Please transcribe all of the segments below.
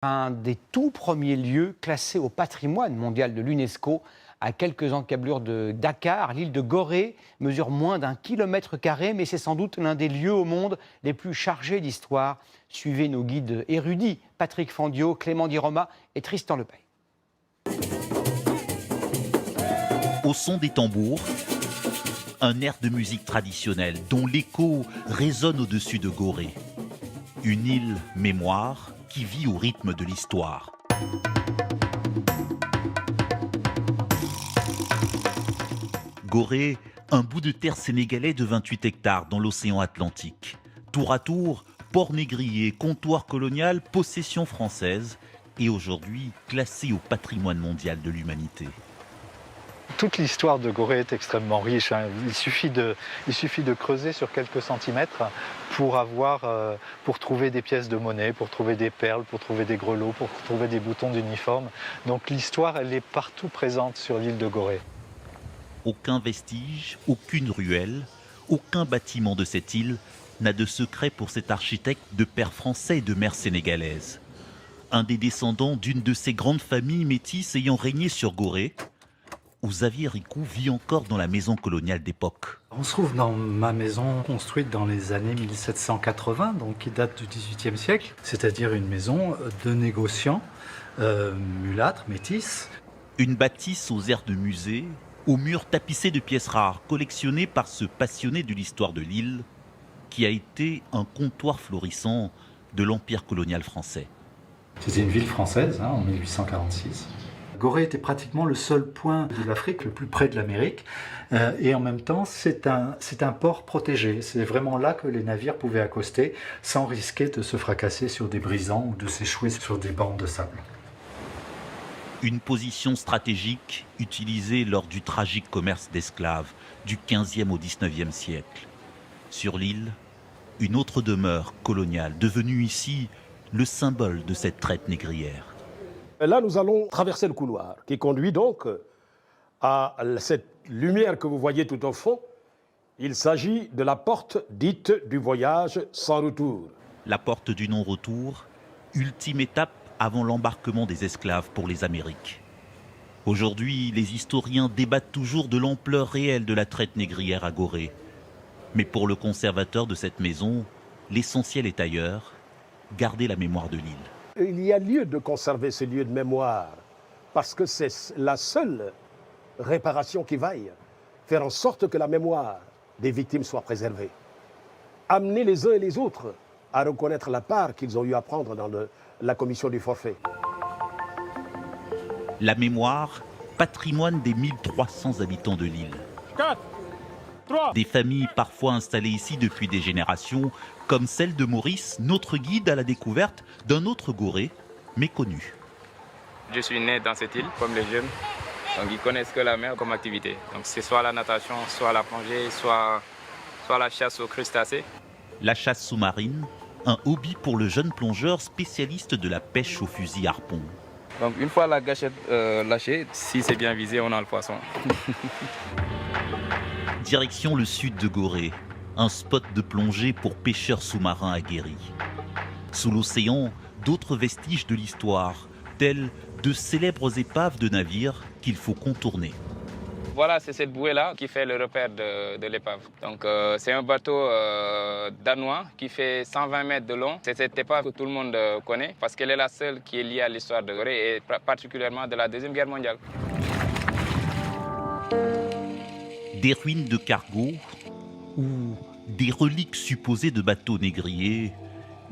Un des tout premiers lieux classés au patrimoine mondial de l'UNESCO, à quelques encablures de Dakar, l'île de Gorée mesure moins d'1 km², mais c'est sans doute l'un des lieux au monde les plus chargés d'histoire. Suivez nos guides érudits, Patrick Fandiot, Clément Di Roma et Tristan Lepay. Au son des tambours, un air de musique traditionnelle dont l'écho résonne au-dessus de Gorée. Une île mémoire qui vit au rythme de l'histoire. Gorée, un bout de terre sénégalais de 28 hectares dans l'océan Atlantique. Tour à tour, port négrier, comptoir colonial, possession française et aujourd'hui classé au patrimoine mondial de l'humanité. Toute l'histoire de Gorée est extrêmement riche. Il suffit de creuser sur quelques centimètres pour trouver des pièces de monnaie, pour trouver des perles, pour trouver des grelots, pour trouver des boutons d'uniforme. Donc l'histoire, elle est partout présente sur l'île de Gorée. Aucun vestige, aucune ruelle, aucun bâtiment de cette île n'a de secret pour cet architecte de père français et de mère sénégalaise. Un des descendants d'une de ces grandes familles métisses ayant régné sur Gorée, Xavier Ricou vit encore dans la maison coloniale d'époque. On se trouve dans ma maison construite dans les années 1780, donc qui date du XVIIIe siècle, c'est-à-dire une maison de négociants, mulâtres, métis. Une bâtisse aux airs de musée, aux murs tapissés de pièces rares collectionnées par ce passionné de l'histoire de l'île, qui a été un comptoir florissant de l'empire colonial français. C'était une ville française en 1846. Gorée était pratiquement le seul point de l'Afrique le plus près de l'Amérique et en même temps c'est un port protégé. C'est vraiment là que les navires pouvaient accoster sans risquer de se fracasser sur des brisants ou de s'échouer sur des bancs de sable. Une position stratégique utilisée lors du tragique commerce d'esclaves du 15e au 19e siècle. Sur l'île, une autre demeure coloniale devenue ici le symbole de cette traite négrière. Là, nous allons traverser le couloir qui conduit donc à cette lumière que vous voyez tout au fond. Il s'agit de la porte dite du voyage sans retour. La porte du non-retour, ultime étape avant l'embarquement des esclaves pour les Amériques. Aujourd'hui, les historiens débattent toujours de l'ampleur réelle de la traite négrière à Gorée. Mais pour le conservateur de cette maison, l'essentiel est ailleurs, garder la mémoire de l'île. Il y a lieu de conserver ce lieu de mémoire, parce que c'est la seule réparation qui vaille, faire en sorte que la mémoire des victimes soit préservée. Amener les uns et les autres à reconnaître la part qu'ils ont eu à prendre dans la commission du forfait. La mémoire, patrimoine des 1300 habitants de l'île. 4, 3. Des familles parfois installées ici depuis des générations, comme celle de Maurice, notre guide à la découverte d'un autre Gorée méconnu. Je suis né dans cette île, comme les jeunes, donc ils connaissent que la mer comme activité. Donc c'est soit la natation, soit la plongée, soit la chasse aux crustacés. La chasse sous-marine, un hobby pour le jeune plongeur spécialiste de la pêche au fusil harpon. Donc une fois la gâchette lâchée, si c'est bien visé, on a le poisson. Direction le sud de Gorée, un spot de plongée pour pêcheurs sous-marins aguerris. Sous l'océan, d'autres vestiges de l'histoire, tels de célèbres épaves de navires qu'il faut contourner. Voilà, c'est cette bouée-là qui fait le repère de l'épave. Donc c'est un bateau danois qui fait 120 mètres de long. C'est cette épave que tout le monde connaît parce qu'elle est la seule qui est liée à l'histoire de Gorée et particulièrement de la Deuxième Guerre mondiale. Des ruines de cargos ou des reliques supposées de bateaux négriers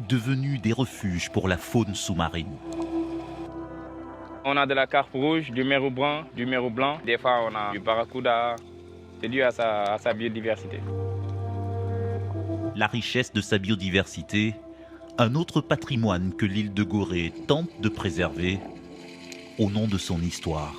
devenus des refuges pour la faune sous-marine. On a de la carpe rouge, du mérou brun, du mérou blanc. Des fois, on a du barracuda. C'est dû à sa biodiversité. La richesse de sa biodiversité, un autre patrimoine que l'île de Gorée tente de préserver au nom de son histoire.